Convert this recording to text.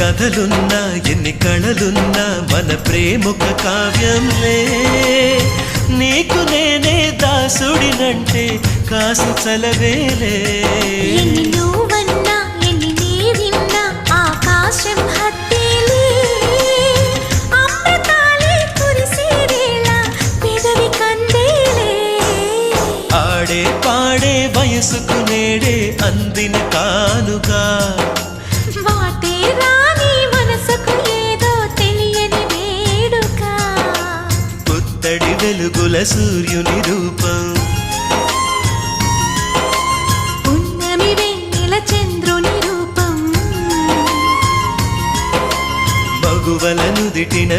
కథలున్నా ఎన్ని కళలున్నా మన ప్రేమొక కావ్యంలే నీకు నేనే దాసుడినంటే కాసు చలవేలే ఎన్ని నువ్వన్నా ఎన్ని నీవిన్నా ఆకాశం హత్తేలే అమృతాలే కురిసే వేళ పెదవి కందేలే ఆడే పాడే వయసుకు నేడే అందిన కానుగా వాటే రాని మనసుకు ఏదో తెలియని వేడుక పుత్తడి వెలుగుల సూర్యుని రూపం పున్నమి వెన్నెల చంద్రుని రూపం మగువల నుదిటిన